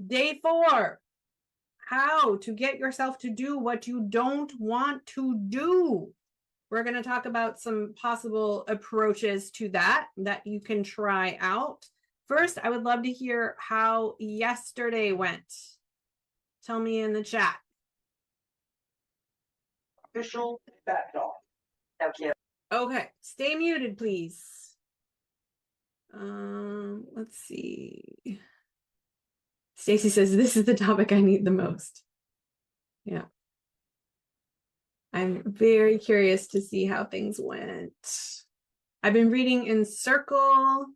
Day 4, how to get yourself to do what you don't want to do. We're going to talk about some possible approaches to that you can try out. First, I would love to hear how yesterday went. Tell me in the chat. Official back off. Okay, stay muted, please. Let's see. Stacy says, this is the topic I need the most. Yeah. I'm very curious to see how things went. I've been reading in Circle,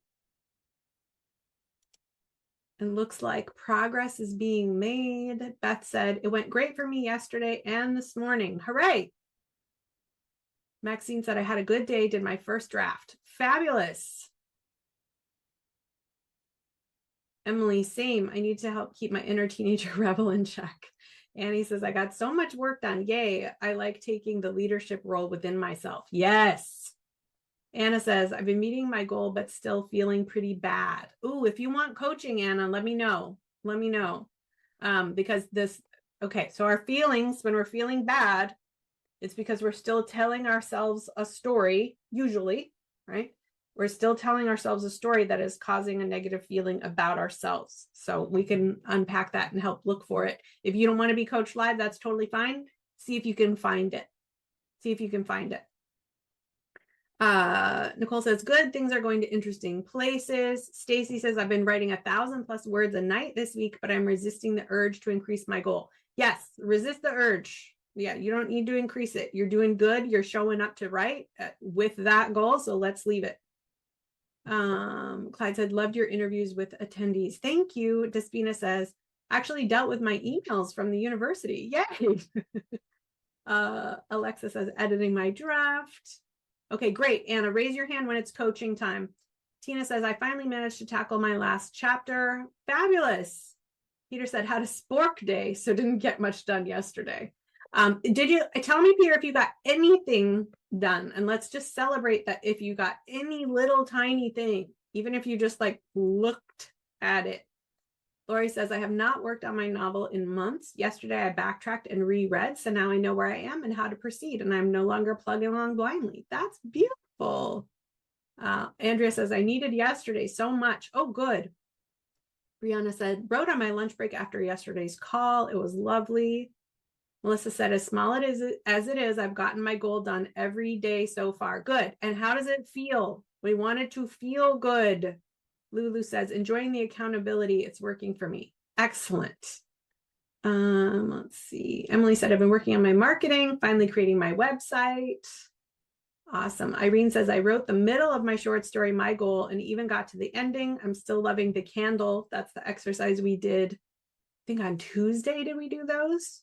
and looks like progress is being made. Beth said, it went great for me yesterday and this morning. Hooray. Maxine said, I had a good day, did my first draft. Fabulous. Emily, same. I need to help keep my inner teenager rebel in check. Annie says, I got so much work done. Yay. I like taking the leadership role within myself. Yes. Anna says, I've been meeting my goal, but still feeling pretty bad. Ooh, if you want coaching, Anna, let me know. Let me know. Because so our feelings, when we're feeling bad, it's because we're still telling ourselves a story, usually, right? We're still telling ourselves a story that is causing a negative feeling about ourselves. So we can unpack that and help look for it. If you don't want to be coached live, that's totally fine. See if you can find it. See if you can find it. Nicole says, good, things are going to interesting places. Stacy says, I've been writing 1,000+ words a night this week, but I'm resisting the urge to increase my goal. Yes, resist the urge. Yeah, you don't need to increase it. You're doing good. You're showing up to write with that goal. So let's leave it. Clyde said, loved your interviews with attendees. Thank you. Despina says, actually dealt with my emails from the university. Yay. Alexa says, editing my draft. Okay, great. Anna, raise your hand when it's coaching time. Tina says, I finally managed to tackle my last chapter. Fabulous. Peter said, had a spork day, so didn't get much done yesterday. Did you tell me, Peter, if you got anything done? And let's just celebrate that if you got any little tiny thing, even if you just like looked at it. Lori says, I have not worked on my novel in months. Yesterday, I backtracked and reread, so now I know where I am and how to proceed, and I'm no longer plugging along blindly. That's beautiful. Andrea says, I needed yesterday so much. Oh, good. Brianna said, wrote on my lunch break after yesterday's call. It was lovely. Melissa said, as small as it is, I've gotten my goal done every day so far. Good. And how does it feel? We want it to feel good. Lulu says, enjoying the accountability. It's working for me. Excellent. Let's see. Emily said, I've been working on my marketing, finally creating my website. Awesome. Irene says, I wrote the middle of my short story, My Goal, and even got to the ending. I'm still loving the candle. That's the exercise we did. I think on Tuesday, did we do those?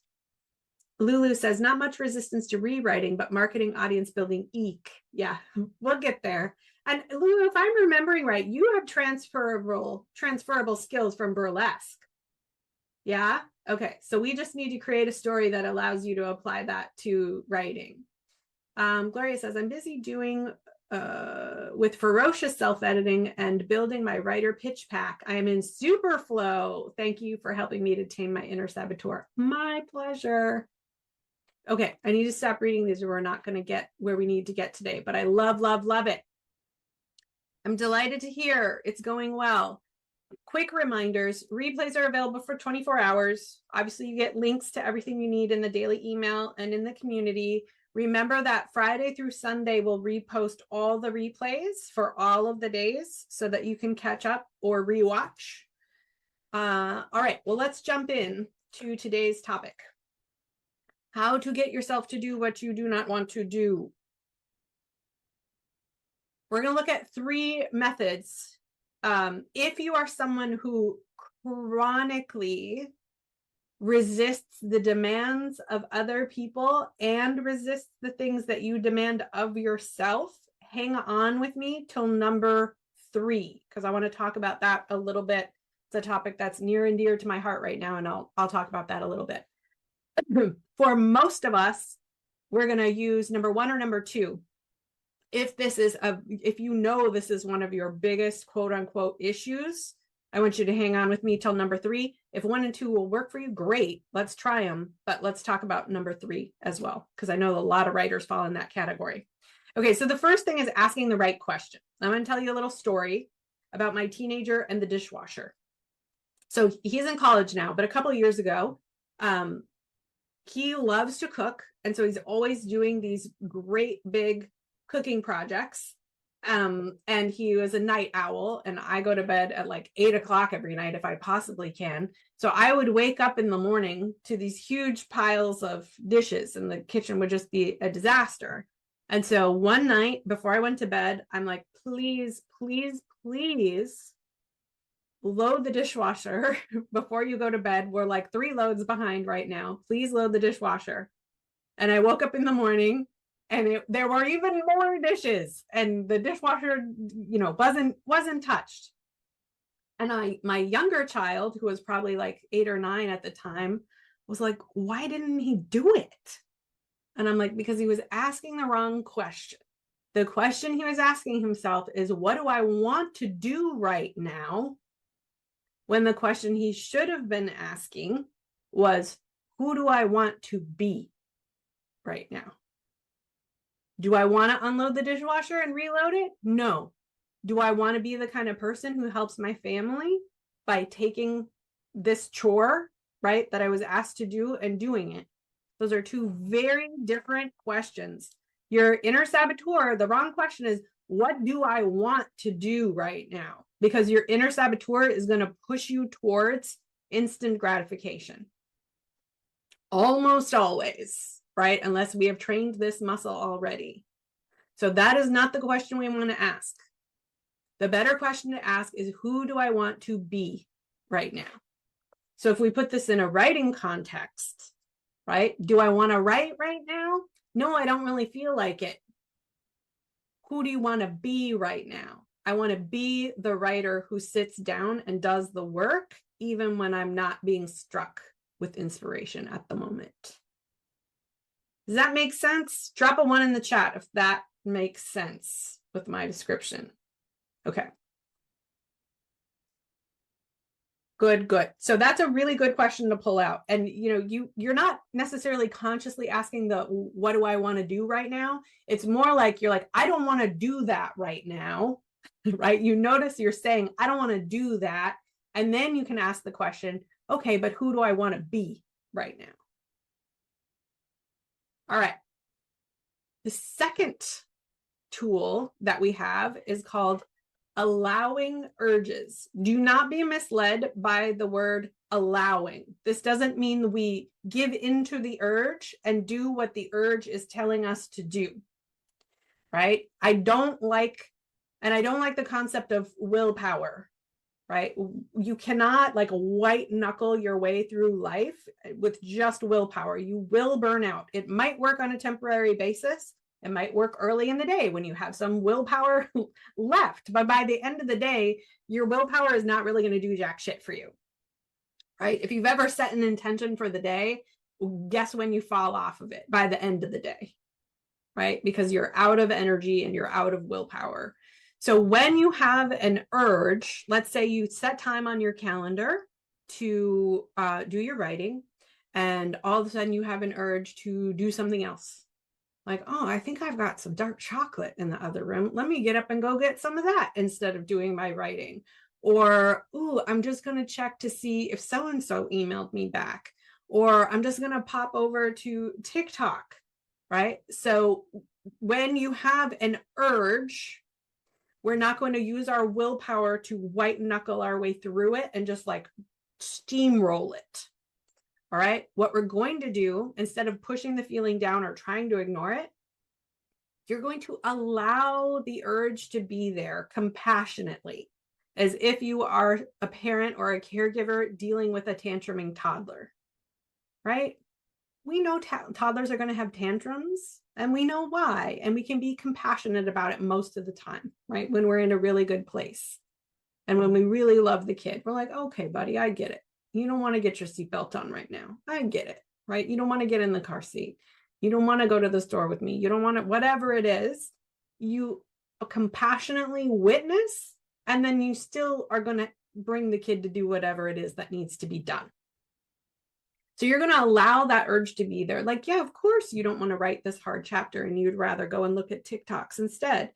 Lulu says, not much resistance to rewriting, but marketing, audience building, eek. Yeah, we'll get there. And Lulu, if I'm remembering right, you have transferable skills from burlesque. Yeah? Okay, so we just need to create a story that allows you to apply that to writing. Gloria says, I'm busy doing with ferocious self-editing and building my writer pitch pack. I am in super flow. Thank you for helping me to tame my inner saboteur. My pleasure. Okay, I need to stop reading these or we're not going to get where we need to get today, but I love, love, love it. I'm delighted to hear it's going well. Quick reminders, replays are available for 24 hours. Obviously, you get links to everything you need in the daily email and in the community. Remember that Friday through Sunday, we'll repost all the replays for all of the days so that you can catch up or rewatch. All right, well, let's jump in to today's topic. How to get yourself to do what you do not want to do. We're going to look at 3 methods. If you are someone who chronically resists the demands of other people and resists the things that you demand of yourself, hang on with me till number 3, because I want to talk about that a little bit. It's a topic that's near and dear to my heart right now, and I'll talk about that a little bit. For most of us, we're going to use number 1 or number 2. If you know this is one of your biggest quote unquote issues, I want you to hang on with me till number 3. If 1 and 2 will work for you, great. Let's try them. But let's talk about number 3 as well, because I know a lot of writers fall in that category. Okay, so the first thing is asking the right question. I'm going to tell you a little story about my teenager and the dishwasher. So he's in college now, but a couple of years ago, he loves to cook. And so he's always doing these great big cooking projects. And he was a night owl, and I go to bed at like 8 o'clock every night if I possibly can. So I would wake up in the morning to these huge piles of dishes, and the kitchen would just be a disaster. And so one night before I went to bed, I'm like, please, please, please load the dishwasher before you go to bed. We're like 3 loads behind right now. Please load the dishwasher. And I woke up in the morning, and there were even more dishes, and the dishwasher, wasn't touched. And my younger child, who was probably like 8 or 9 at the time, was like, why didn't he do it? And I'm like, because he was asking the wrong question. The question he was asking himself is, what do I want to do right now? When the question he should have been asking was, who do I want to be right now? Do I want to unload the dishwasher and reload it? No. Do I want to be the kind of person who helps my family by taking this chore, right, that I was asked to do and doing it? Those are 2 very different questions. Your inner saboteur, the wrong question is, what do I want to do right now? Because your inner saboteur is going to push you towards instant gratification. Almost always. Right? Unless we have trained this muscle already. So that is not the question we want to ask. The better question to ask is, who do I want to be right now? So if we put this in a writing context, right? Do I want to write right now? No, I don't really feel like it. Who do you want to be right now? I want to be the writer who sits down and does the work, even when I'm not being struck with inspiration at the moment. Does that make sense? Drop a 1 in the chat if that makes sense with my description. Okay. Good. So that's a really good question to pull out. And you're not necessarily consciously asking what do I want to do right now? It's more like you're like, I don't want to do that right now. Right? You notice you're saying, I don't want to do that. And then you can ask the question, okay, but who do I want to be right now? All right. The second tool that we have is called allowing urges. Do not be misled by the word allowing. This doesn't mean we give into the urge and do what the urge is telling us to do. Right? I don't like the concept of willpower. Right? You cannot like white knuckle your way through life with just willpower. You will burn out. It might work on a temporary basis. It might work early in the day when you have some willpower left. But by the end of the day, your willpower is not really going to do jack shit for you. Right? If you've ever set an intention for the day, guess when you fall off of it? By the end of the day. Right? Because you're out of energy and you're out of willpower. So when you have an urge, let's say you set time on your calendar to do your writing, and all of a sudden you have an urge to do something else. Like, oh, I think I've got some dark chocolate in the other room. Let me get up and go get some of that instead of doing my writing. Or, ooh, I'm just going to check to see if so-and-so emailed me back. Or I'm just going to pop over to TikTok, right? So when you have an urge, we're not going to use our willpower to white knuckle our way through it and just like steamroll it. All right. What we're going to do, instead of pushing the feeling down or trying to ignore it, you're going to allow the urge to be there compassionately, as if you are a parent or a caregiver dealing with a tantruming toddler. Right? We know toddlers are going to have tantrums, and we know why, and we can be compassionate about it most of the time, right? When we're in a really good place and when we really love the kid, we're like, okay, buddy, I get it. You don't want to get your seatbelt on right now. I get it, right? You don't want to get in the car seat. You don't want to go to the store with me. You don't want to, whatever it is, you compassionately witness, and then you still are going to bring the kid to do whatever it is that needs to be done. So you're going to allow that urge to be there. Like, yeah, of course you don't want to write this hard chapter and you'd rather go and look at TikToks instead.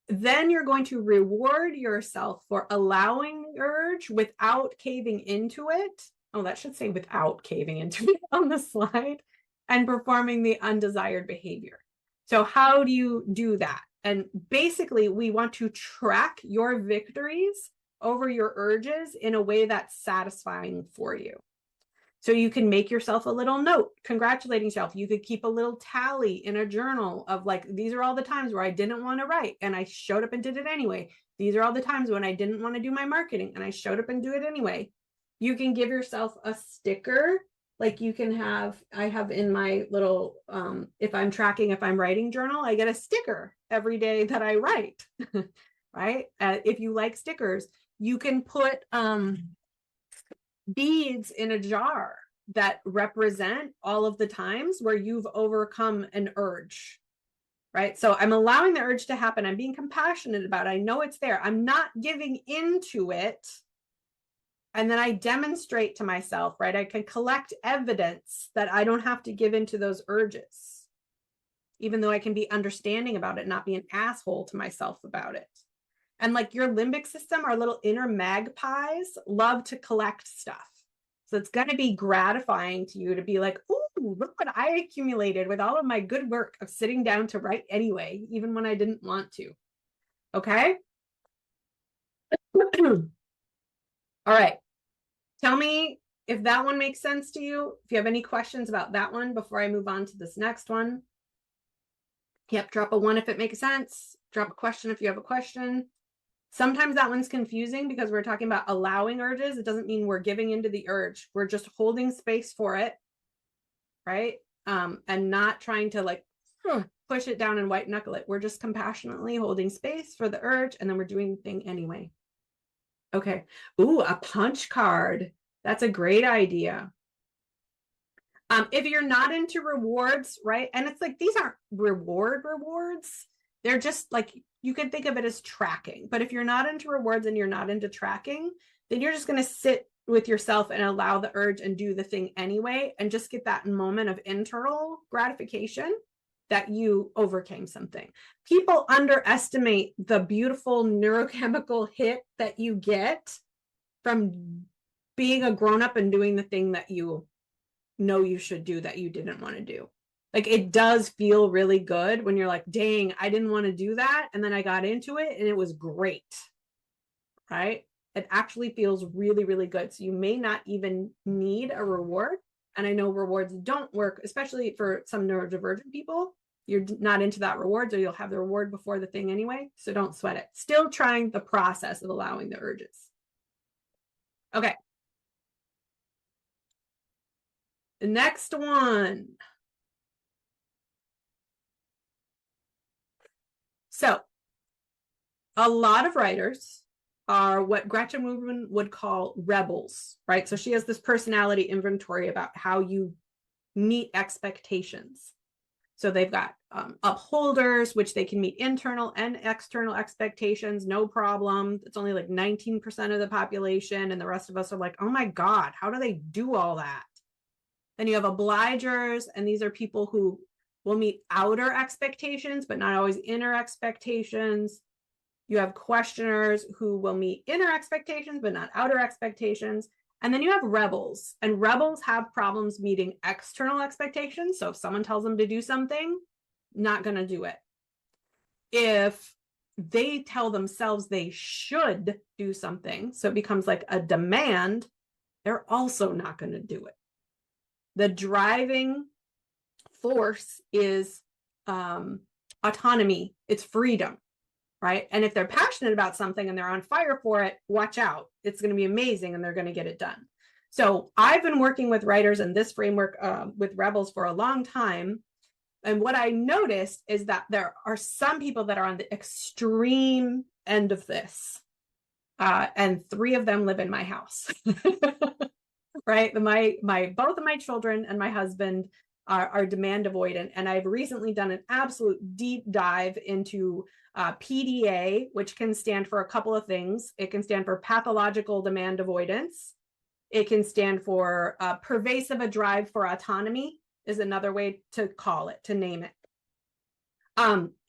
Then you're going to reward yourself for allowing the urge without caving into it. Oh, that should say without caving into it on the slide, and performing the undesired behavior. So how do you do that? And basically, we want to track your victories over your urges in a way that's satisfying for you. So you can make yourself a little note congratulating yourself. You could keep a little tally in a journal of like, these are all the times where I didn't want to write and I showed up and did it anyway. These are all the times when I didn't want to do my marketing and I showed up and do it anyway. You can give yourself a sticker. Like you can have, I have in my little, if I'm writing journal, I get a sticker every day that I write, right? If you like stickers, you can put, beads in a jar that represent all of the times where you've overcome an urge, right? So I'm allowing the urge to happen. I'm being compassionate about it. I know it's there. I'm not giving into it. And then I demonstrate to myself, right? I can collect evidence that I don't have to give into those urges, even though I can be understanding about it, not be an asshole to myself about it. And like your limbic system, our little inner magpies love to collect stuff. So it's going to be gratifying to you to be like, ooh, look what I accumulated with all of my good work of sitting down to write anyway, even when I didn't want to. Okay. All right. Tell me if that one makes sense to you. If you have any questions about that one before I move on to this next one. Yep. Drop a 1 if it makes sense. Drop a question if you have a question. Sometimes that one's confusing because we're talking about allowing urges. It doesn't mean we're giving into the urge. We're just holding space for it, right? And not trying to like push it down and white knuckle it. We're just compassionately holding space for the urge, and then we're doing the thing anyway. Okay. Ooh, a punch card. That's a great idea. If you're not into rewards, right? And it's like, these aren't rewards. They're just like, you can think of it as tracking. But if you're not into rewards and you're not into tracking, then you're just going to sit with yourself and allow the urge and do the thing anyway, and just get that moment of internal gratification that you overcame something. People underestimate the beautiful neurochemical hit that you get from being a grown-up and doing the thing that you know you should do that you didn't want to do. Like, it does feel really good when you're like, dang, I didn't want to do that, and then I got into it and it was great, right? It actually feels really, really good. So you may not even need a reward. And I know rewards don't work, especially for some neurodivergent people. You're not into that reward, so you'll have the reward before the thing anyway. So don't sweat it. Still trying the process of allowing the urges. Okay. The next one. So a lot of writers are what Gretchen Rubin would call rebels, right? So she has this personality inventory about how you meet expectations. So they've got upholders, which they can meet internal and external expectations, no problem. It's only like 19% of the population, and the rest of us are like, oh my God, how do they do all that? Then you have obligers, and these are people who will meet outer expectations, but not always inner expectations. You have questioners who will meet inner expectations, but not outer expectations. And then you have rebels, and rebels have problems meeting external expectations. So if someone tells them to do something, not going to do it. If they tell themselves they should do something, so it becomes like a demand, they're also not going to do it. The driving force is autonomy. It's freedom, right? And if they're passionate about something and they're on fire for it, watch out. It's going to be amazing and they're going to get it done. So I've been working with writers in this framework with rebels for a long time. And what I noticed is that there are some people that are on the extreme end of this. And 3 of them live in my house. Right? Both of my children and my husband are demand avoidant. And I've recently done an absolute deep dive into PDA, which can stand for a couple of things. It can stand for pathological demand avoidance. It can stand for pervasive a drive for autonomy is another way to call it, to name it.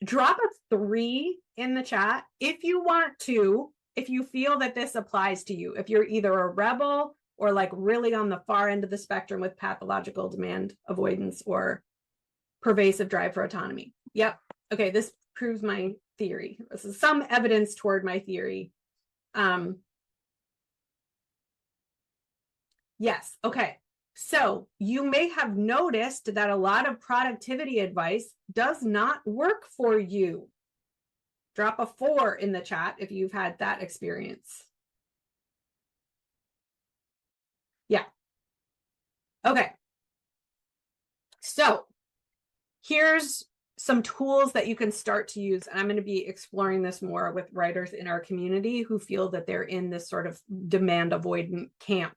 Drop a 3 in the chat if you want to, if you feel that this applies to you, if you're either a rebel or like really on the far end of the spectrum with pathological demand avoidance or pervasive drive for autonomy. Yep. Okay, this proves my theory. This is some evidence toward my theory. Yes. Okay. So you may have noticed that a lot of productivity advice does not work for you. Drop a 4 in the chat if you've had that experience. Yeah. Okay. So here's some tools that you can start to use. And I'm going to be exploring this more with writers in our community who feel that they're in this sort of demand avoidant camp,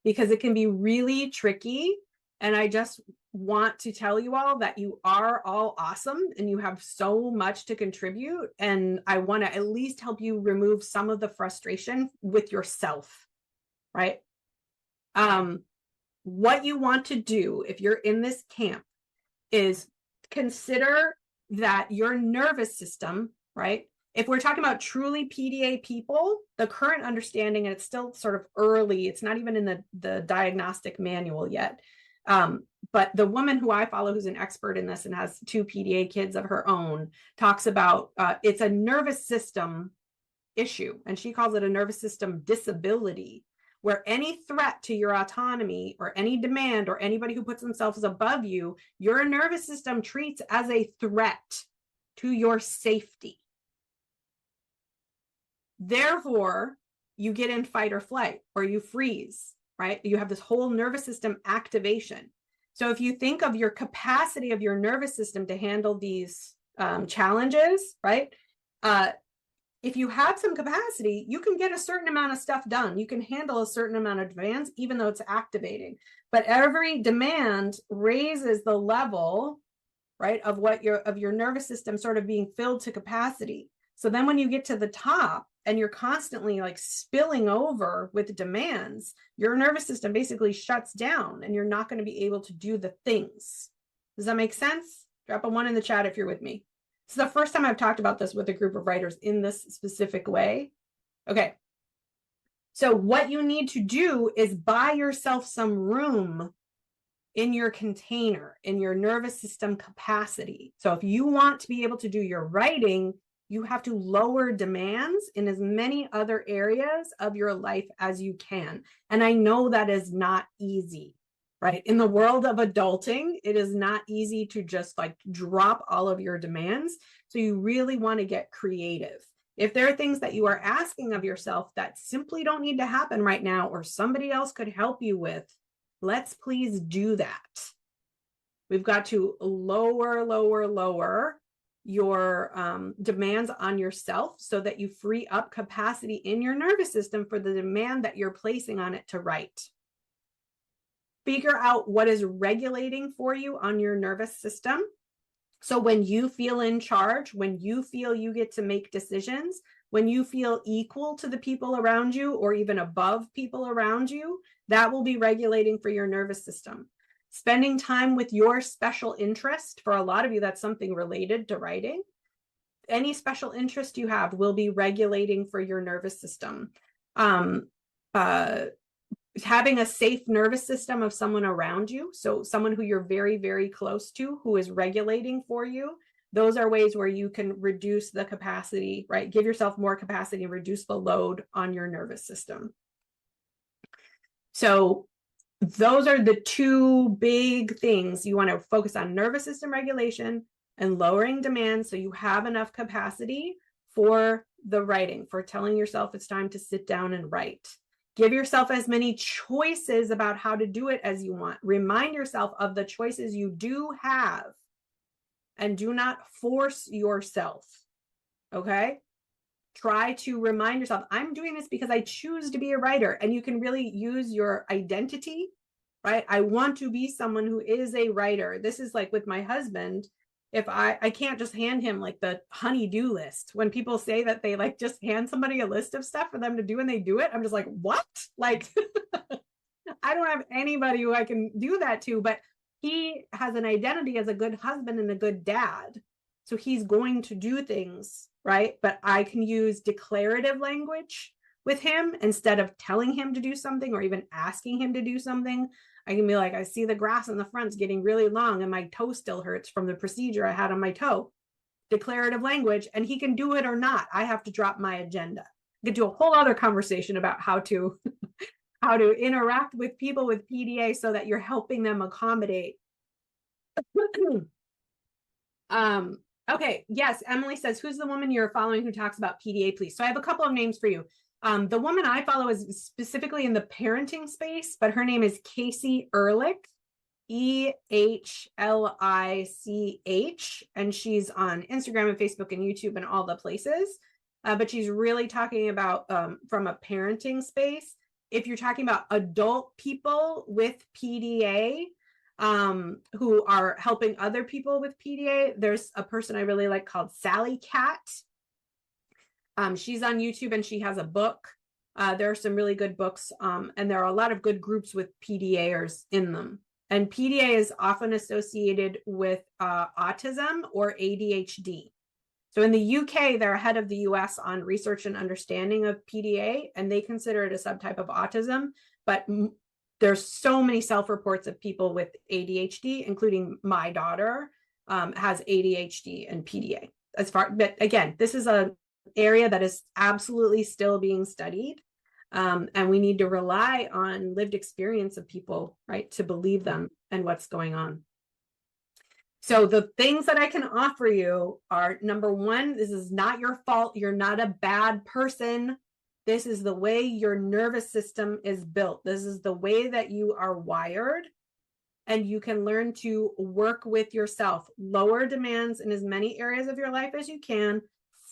because it can be really tricky. And I just want to tell you all that you are all awesome and you have so much to contribute. And I want to at least help you remove some of the frustration with yourself, right? What you want to do if you're in this camp is consider that your nervous system, right? If we're talking about truly PDA people, the current understanding, and it's still sort of early, it's not even in the diagnostic manual yet. But the woman who I follow, who's an expert in this and has 2 PDA kids of her own, talks about it's a nervous system issue. And she calls it a nervous system disability, where any threat to your autonomy or any demand or anybody who puts themselves above you, your nervous system treats as a threat to your safety. Therefore, you get in fight or flight, or you freeze, right? You have this whole nervous system activation. So if you think of your capacity of your nervous system to handle these challenges, right? If you have some capacity, you can get a certain amount of stuff done. You can handle a certain amount of demands, even though it's activating. But every demand raises the level, right, of what your nervous system sort of being filled to capacity. So then when you get to the top and you're constantly like spilling over with demands, your nervous system basically shuts down and you're not going to be able to do the things. Does that make sense? Drop a 1 in the chat if you're with me. It's the first time I've talked about this with a group of writers in this specific way. Okay. So what you need to do is buy yourself some room in your container, in your nervous system capacity. So if you want to be able to do your writing, you have to lower demands in as many other areas of your life as you can. And I know that is not easy. Right? In the world of adulting, it is not easy to just like drop all of your demands. So you really want to get creative. If there are things that you are asking of yourself that simply don't need to happen right now, or somebody else could help you with, let's please do that. We've got to lower your demands on yourself so that you free up capacity in your nervous system for the demand that you're placing on it to write. Figure out what is regulating for you on your nervous system. So when you feel in charge, when you feel you get to make decisions, when you feel equal to the people around you or even above people around you, that will be regulating for your nervous system. Spending time with your special interest, for a lot of you, that's something related to writing. Any special interest you have will be regulating for your nervous system. Having a safe nervous system of someone around you, so someone who you're very, very close to, who is regulating for you, those are ways where you can reduce the capacity, right? Give yourself more capacity and reduce the load on your nervous system. So those are the 2 big things. You want to focus on nervous system regulation and lowering demand so you have enough capacity for the writing, for telling yourself it's time to sit down and write. Give yourself as many choices about how to do it as you want. Remind yourself of the choices you do have and do not force yourself, okay? Try to remind yourself, I'm doing this because I choose to be a writer, and you can really use your identity right? I want to be someone who is a writer. This is like with my husband. If I can't just hand him like the honey-do list. When people say that they like just hand somebody a list of stuff for them to do and they do it, I'm just like, what? Like, I don't have anybody who I can do that to, but he has an identity as a good husband and a good dad. So he's going to do things, right? But I can use declarative language with him instead of telling him to do something or even asking him to do something. I can be like, I see the grass in the front's getting really long and my toe still hurts from the procedure I had on my toe. Declarative language, and he can do it or not. I have to drop my agenda. I could do a whole other conversation about how to interact with people with PDA so that you're helping them accommodate. Okay, yes, Emily says, who's the woman you're following who talks about PDA, please? So I have a couple of names for you. The woman I follow is specifically in the parenting space, but her name is Casey Ehrlich, EHLICH, and she's on Instagram and Facebook and YouTube and all the places. But she's really talking about from a parenting space. If you're talking about adult people with PDA who are helping other people with PDA, there's a person I really like called Sally Cat. She's on YouTube and she has a book. There are some really good books, and there are a lot of good groups with PDAers in them. And PDA is often associated with autism or ADHD. So in the UK, they're ahead of the US on research and understanding of PDA, and they consider it a subtype of autism. But there's so many self-reports of people with ADHD, including my daughter has ADHD and PDA. But again, this is an area that is absolutely still being studied. And we need to rely on lived experience of people, right, to believe them and what's going on. So the things that I can offer you are, number one, this is not your fault. You're not a bad person. This is the way your nervous system is built. This is the way that you are wired. And you can learn to work with yourself. Lower demands in as many areas of your life as you can.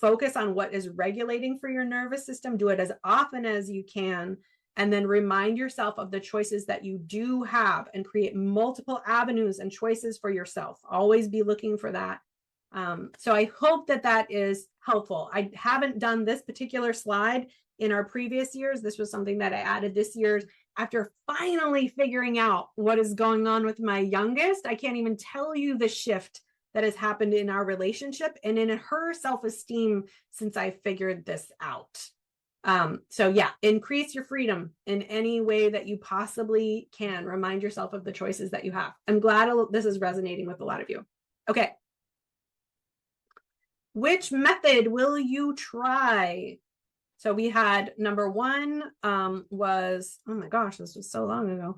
Focus on what is regulating for your nervous system. Do it as often as you can. And then remind yourself of the choices that you do have and create multiple avenues and choices for yourself. Always be looking for that. So I hope that that is helpful. I haven't done this particular slide in our previous years. This was something that I added this year after finally figuring out what is going on with my youngest. I can't even tell you the shift that has happened in our relationship and in her self-esteem since I figured this out. So yeah, increase your freedom in any way that you possibly can. Remind yourself of the choices that you have. I'm glad this is resonating with a lot of you. Okay. Which method will you try? So we had number one was, oh my gosh, this was so long ago.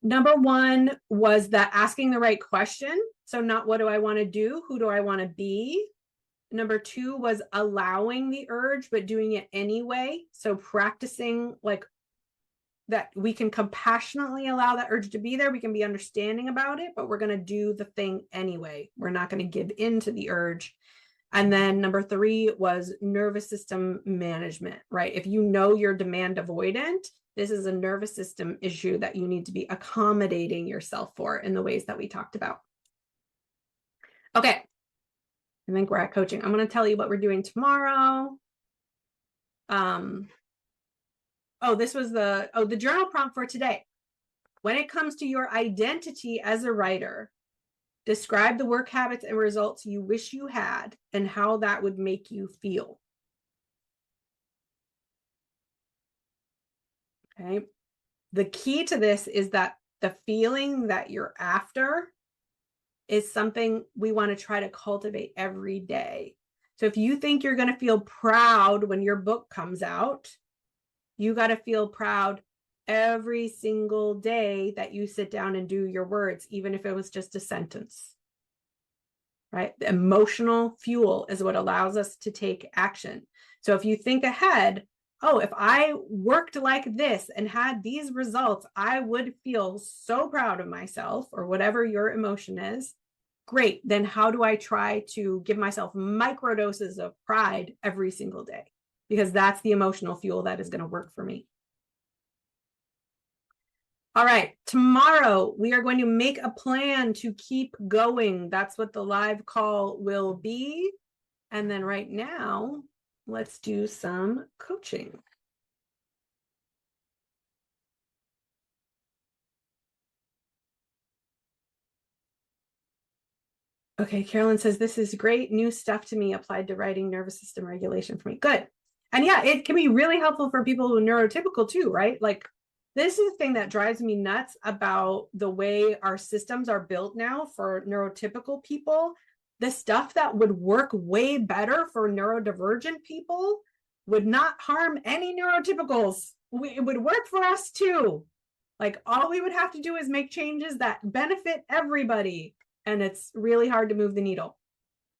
Number one was that asking the right question. So not what do I want to do? Who do I want to be? Number two was allowing the urge, but doing it anyway. So practicing like that we can compassionately allow that urge to be there. We can be understanding about it, but we're going to do the thing anyway. We're not going to give in to the urge. And then number three was nervous system management, right? If you know you're demand avoidant, this is a nervous system issue that you need to be accommodating yourself for in the ways that we talked about. Okay. I think we're at coaching. I'm going to tell you what we're doing tomorrow. This was the journal prompt for today. When it comes to your identity as a writer, describe the work habits and results you wish you had and how that would make you feel. Okay. The key to this is that the feeling that you're after is something we want to try to cultivate every day. So if you think you're going to feel proud when your book comes out, you got to feel proud every single day that you sit down and do your words, even if it was just a sentence, right? The emotional fuel is what allows us to take action. So if you think ahead, oh, if I worked like this and had these results, I would feel so proud of myself, or whatever your emotion is. Great. Then how do I try to give myself microdoses of pride every single day? Because that's the emotional fuel that is going to work for me. All right, tomorrow we are going to make a plan to keep going. That's what the live call will be. And then right now, let's do some coaching. Okay, Carolyn says, this is great new stuff to me, applied to writing nervous system regulation for me. Good. And yeah, it can be really helpful for people who are neurotypical too, right? Like, this is the thing that drives me nuts about the way our systems are built now for neurotypical people. The stuff that would work way better for neurodivergent people would not harm any neurotypicals. It would work for us too. Like, all we would have to do is make changes that benefit everybody. And it's really hard to move the needle.